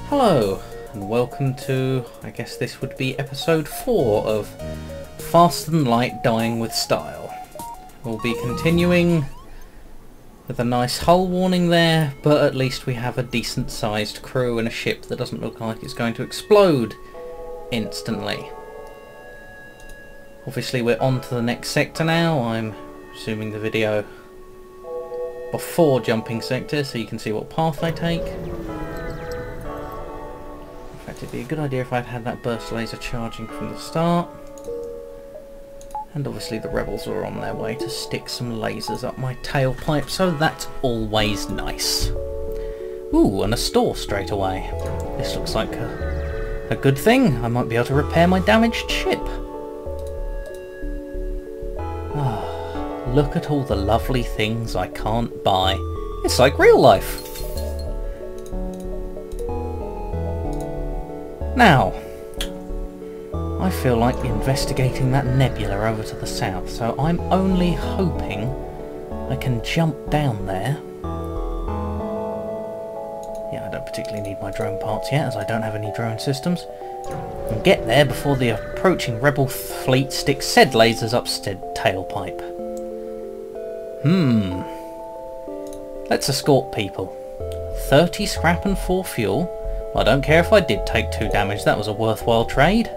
Hello, and welcome to, I guess this would be episode 4 of Fast and Light Dying with Style. We'll be continuing with a nice hull warning there, but at least we have a decent sized crew and a ship that doesn't look like it's going to explode instantly. Obviously we're on to the next sector now. I'm resuming the video before jumping sector so you can see what path I take. It'd be a good idea if I'd had that burst laser charging from the start. And obviously the rebels are on their way to stick some lasers up my tailpipe, so that's always nice. Ooh, and a store straight away. This looks like a good thing. I might be able to repair my damaged ship. Ah, look at all the lovely things I can't buy. It's like real life. Now, I feel like investigating that nebula over to the south, so I'm only hoping I can jump down there. Yeah, I don't particularly need my drone parts yet, as I don't have any drone systems. And get there before the approaching rebel fleet sticks said lasers up said tailpipe. Let's escort people. 30 scrap and 4 fuel. Well, I don't care if I did take 2 damage, that was a worthwhile trade.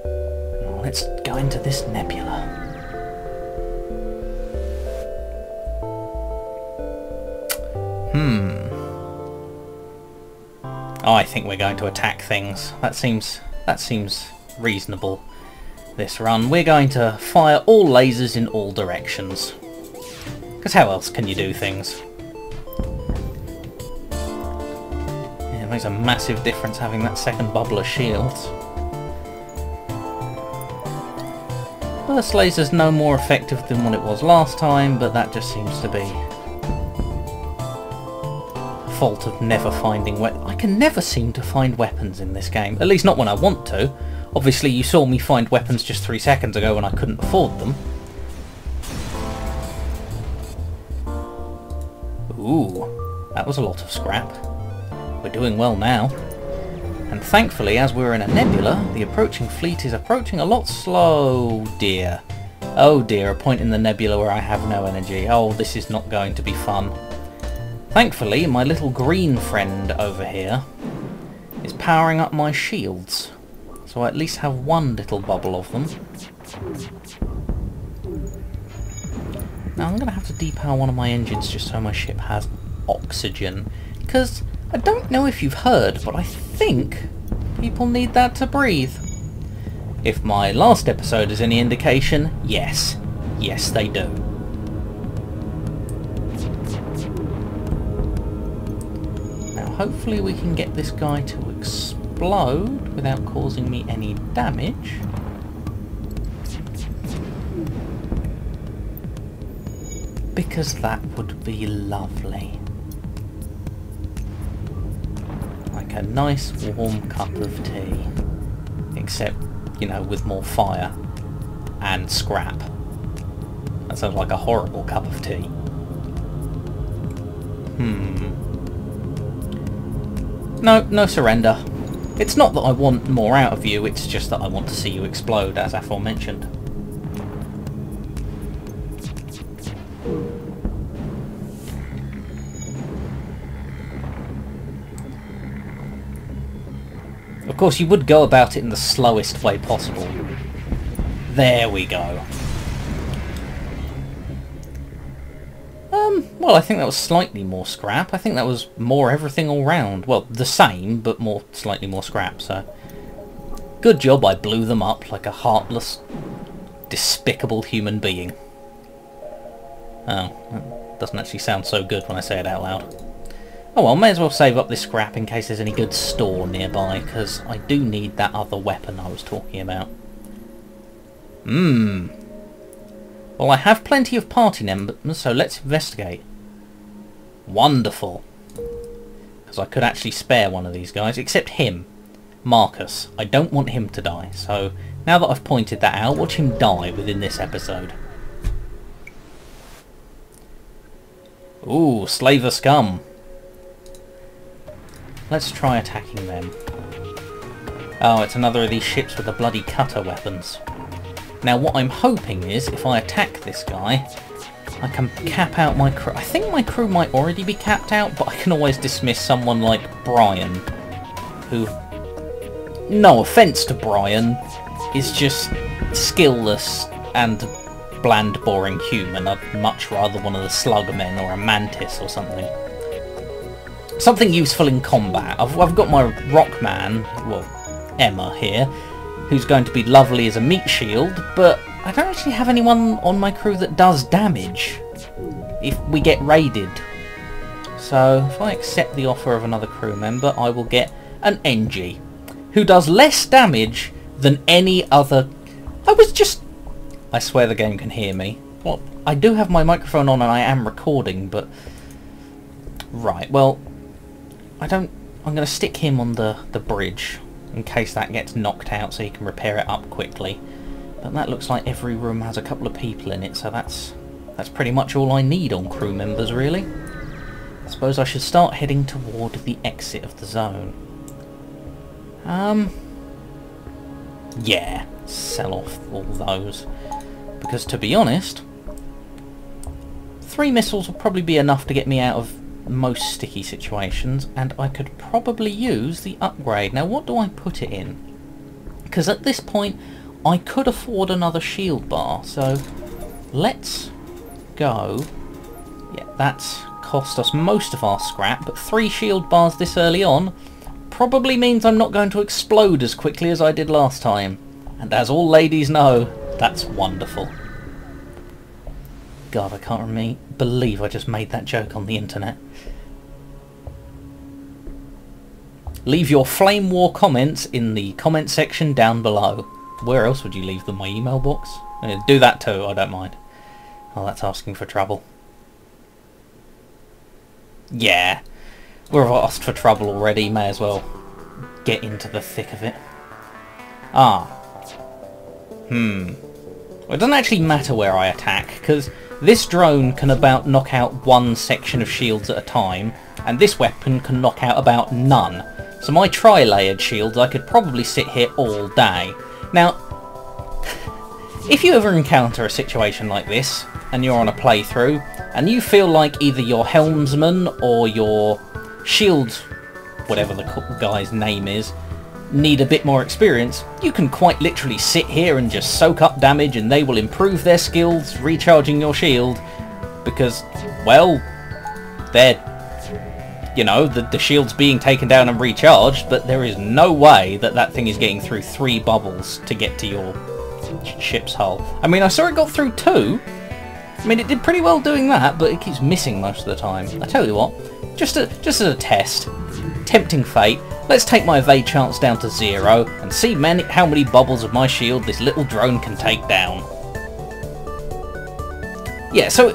Now, let's go into this nebula. Oh, I think we're going to attack things. That seems reasonable, this run. We're going to fire all lasers in all directions. Because how else can you do things? It makes a massive difference having that second bubble of shields. Burst laser's no more effective than what it was last time, but that just seems to be a fault of never finding I can never seem to find weapons in this game, at least not when I want to. Obviously you saw me find weapons just 3 seconds ago when I couldn't afford them. Ooh, that was a lot of scrap. We're doing well now. And thankfully, as we're in a nebula, the approaching fleet is approaching a lot slow. Dear. Oh dear, a point in the nebula where I have no energy. Oh, this is not going to be fun. Thankfully, my little green friend over here is powering up my shields. So I at least have one little bubble of them. Now I'm going to have to depower one of my engines just so my ship has oxygen. Because I don't know if you've heard, but I think people need that to breathe. If my last episode is any indication, yes. Yes, they do. Now, hopefully we can get this guy to explode without causing me any damage. Because that would be lovely. A nice warm cup of tea, except, you know, with more fire and scrap. That sounds like a horrible cup of tea. No surrender. It's not that I want more out of you, it's just that I want to see you explode, as aforementioned. Of course, you would go about it in the slowest way possible. There we go. Well, I think that was slightly more scrap. I think that was more everything all round. Well, the same, but slightly more scrap, so... Good job I blew them up like a heartless, despicable human being. Oh, that doesn't actually sound so good when I say it out loud. Oh well, may as well save up this scrap in case there's any good store nearby, because I do need that other weapon I was talking about. Well, I have plenty of party members, so let's investigate. Wonderful. Because I could actually spare one of these guys, except him. Marcus. I don't want him to die, so now that I've pointed that out, watch him die within this episode. Ooh, Slaver Scum. let's try attacking them. Oh, it's another of these ships with the bloody cutter weapons. Now what I'm hoping is, if I attack this guy, I can cap out my crew. I think my crew might already be capped out, but I can always dismiss someone like Brian, who, no offence to Brian, is just skillless and bland, boring human. I'd much rather one of the slugmen or a mantis or something. Something useful in combat. I've got my Rockman, well, Emma here, who's going to be lovely as a meat shield, but I don't actually have anyone on my crew that does damage if we get raided. So if I accept the offer of another crew member, I will get an NG, who does less damage than any other... I swear the game can hear me. Well, I do have my microphone on and I am recording, but... Right, well, I'm going to stick him on the bridge, in case that gets knocked out so he can repair it up quickly. But that looks like every room has a couple of people in it, so that's pretty much all I need on crew members, really. I suppose I should start heading toward the exit of the zone. Yeah, sell off all those. Because to be honest, 3 missiles will probably be enough to get me out of most sticky situations, and I could probably use the upgrade. Now what do I put it in? Because at this point I could afford another shield bar, so let's go. Yeah, that's cost us most of our scrap, but 3 shield bars this early on probably means I'm not going to explode as quickly as I did last time. And as all ladies know, that's wonderful. God, I can't believe I just made that joke on the internet. Leave your Flame War comments in the comment section down below. Where else would you leave them? My email box? Do that too, I don't mind. Oh, that's asking for trouble. Yeah, we've asked for trouble already, may as well get into the thick of it. Well, it doesn't actually matter where I attack, because this drone can about knock out 1 section of shields at a time, and this weapon can knock out about none. So my tri-layered shields, I could probably sit here all day. Now, if you ever encounter a situation like this, and you're on a playthrough, and you feel like either your helmsman or your shield, whatever the guy's name is, need a bit more experience, you can quite literally sit here and just soak up damage and they will improve their skills recharging your shield, because, well, they're, you know, the shield's being taken down and recharged, but there is no way that that thing is getting through 3 bubbles to get to your ship's hull. I mean, I saw it got through 2. I mean, it did pretty well doing that, but it keeps missing most of the time. I tell you what, just as a test, tempting fate, let's take my evade chance down to 0 and see how many bubbles of my shield this little drone can take down. Yeah, so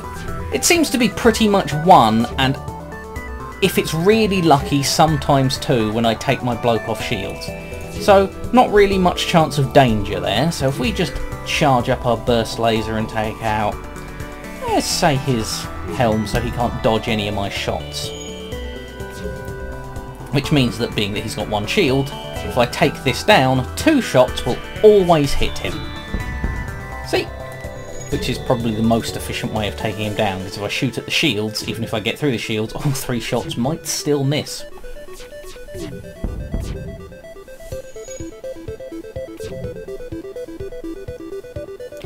it seems to be pretty much 1, and if it's really lucky, sometimes 2 when I take my bloke off shields. So, not really much chance of danger there, so if we just charge up our burst laser and take out, let's say, his helm so he can't dodge any of my shots. Which means that, being that he's got 1 shield, if I take this down, 2 shots will always hit him. See? Which is probably the most efficient way of taking him down, because if I shoot at the shields, even if I get through the shields, all 3 shots might still miss.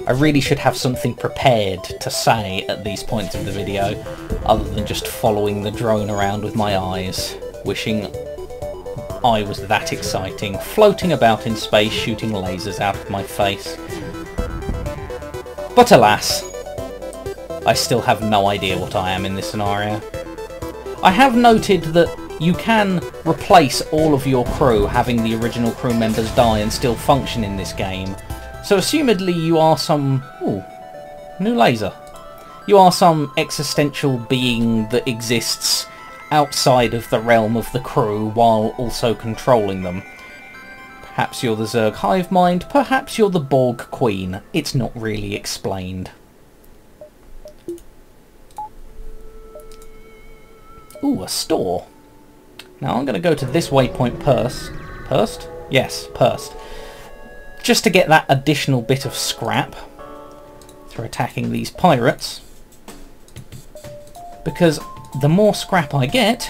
I really should have something prepared to say at these points of the video, other than just following the drone around with my eyes, wishing I was that exciting, floating about in space shooting lasers out of my face. But alas, I still have no idea what I am in this scenario. I have noted that you can replace all of your crew, having the original crew members die and still function in this game. So assumedly you are some... ooh, new laser. You are some existential being that exists outside of the realm of the crew while also controlling them. Perhaps you're the Zerg hive mind, perhaps you're the Borg Queen. It's not really explained. Ooh, a store. Now I'm going to go to this waypoint Pursed? Yes, Pursed. Just to get that additional bit of scrap through attacking these pirates. Because the more scrap I get...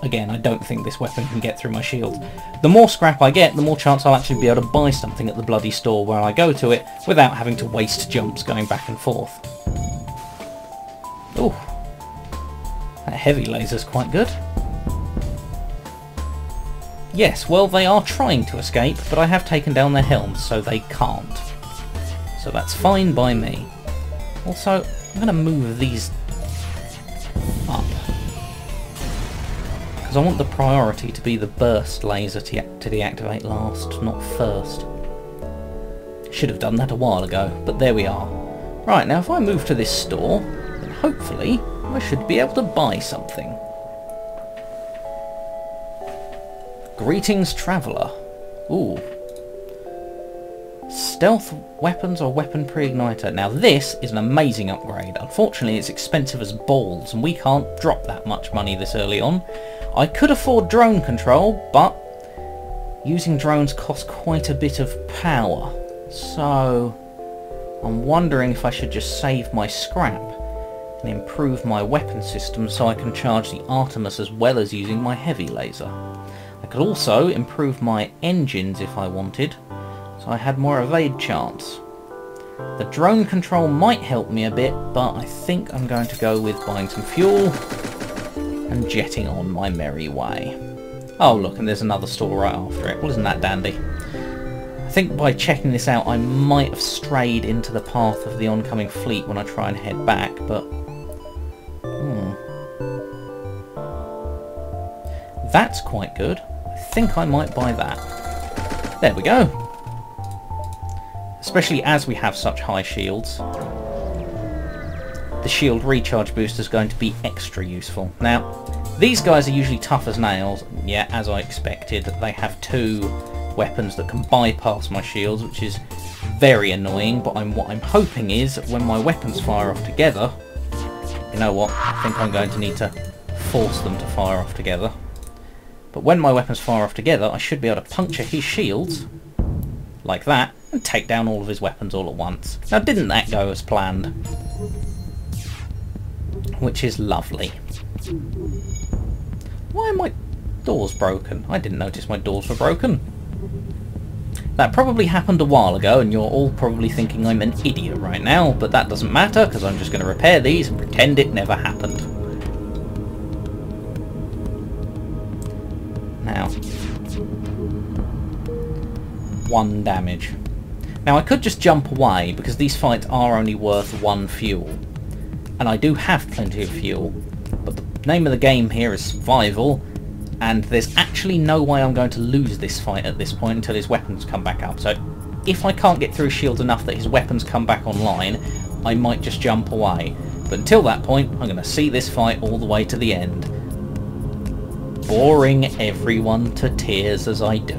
Again, I don't think this weapon can get through my shield. The more scrap I get, the more chance I'll actually be able to buy something at the bloody store where I go to it without having to waste jumps going back and forth. Ooh. That heavy laser's quite good. Yes, well, they are trying to escape, but I have taken down their helms, so they can't. So that's fine by me. Also, I'm going to move these up. Because I want the priority to be the burst laser to deactivate last, not first. Should have done that a while ago, but there we are. Right, now if I move to this store, then hopefully I should be able to buy something. Greetings, traveller. Ooh. Stealth weapons or weapon pre-igniter. Now this is an amazing upgrade. Unfortunately it's expensive as balls and we can't drop that much money this early on. I could afford drone control, but using drones costs quite a bit of power. So I'm wondering if I should just save my scrap and improve my weapon system so I can charge the Artemis as well as using my heavy laser. I could also improve my engines if I wanted, so I had more evade chance. The drone control might help me a bit, but I think I'm going to go with buying some fuel and jetting on my merry way. Oh look, and there's another store right after it. Well, isn't that dandy? I think by checking this out I might have strayed into the path of the oncoming fleet when I try and head back, but... That's quite good. I think I might buy that. There we go. Especially as we have such high shields. The shield recharge boost is going to be extra useful. Now, these guys are usually tough as nails. Yeah, as I expected. They have two weapons that can bypass my shields, which is very annoying. But what I'm hoping is, when my weapons fire off together... You know what? I think I'm going to need to force them to fire off together. But when my weapons fire off together, I should be able to puncture his shields, like that, and take down all of his weapons all at once. Now, didn't that go as planned? Which is lovely. Why are my doors broken? I didn't notice my doors were broken. That probably happened a while ago, and you're all probably thinking I'm an idiot right now, but that doesn't matter, because I'm just going to repair these and pretend it never happened. Now, 1 damage. Now I could just jump away because these fights are only worth 1 fuel. And I do have plenty of fuel. But the name of the game here is survival, and there's actually no way I'm going to lose this fight at this point until his weapons come back up. So if I can't get through shields enough that his weapons come back online, I might just jump away. But until that point, I'm going to see this fight all the way to the end. Boring everyone to tears as I do.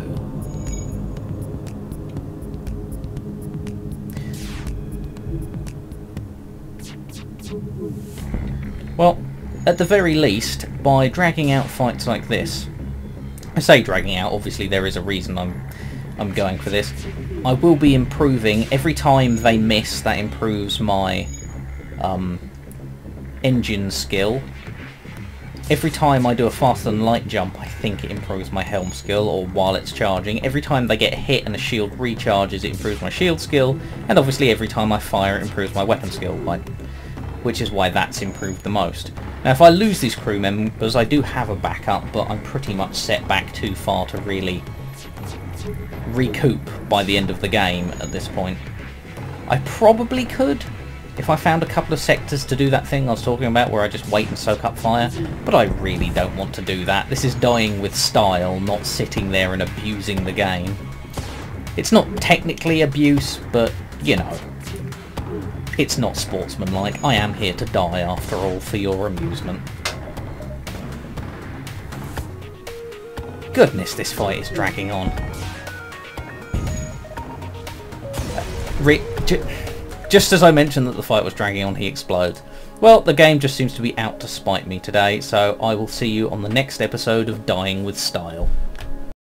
Well, at the very least, by dragging out fights like this, I say dragging out, obviously there is a reason I'm going for this, I will be improving. Every time they miss, that improves my engine skill. Every time I do a faster than light jump, I think it improves my helm skill, or while it's charging. Every time they get hit and the shield recharges, it improves my shield skill. And obviously every time I fire, it improves my weapon skill, which is why that's improved the most. Now if I lose these crew members, I do have a backup, but I'm pretty much set back too far to really recoup by the end of the game at this point. I probably could, if I found a couple of sectors to do that thing I was talking about where I just wait and soak up fire, but I really don't want to do that. This is dying with style, not sitting there and abusing the game. It's not technically abuse, but, you know, it's not sportsmanlike. I am here to die, after all, for your amusement. Goodness, this fight is dragging on. Just as I mentioned that the fight was dragging on, he explodes. Well, the game just seems to be out to spite me today, so I will see you on the next episode of Dying with Style.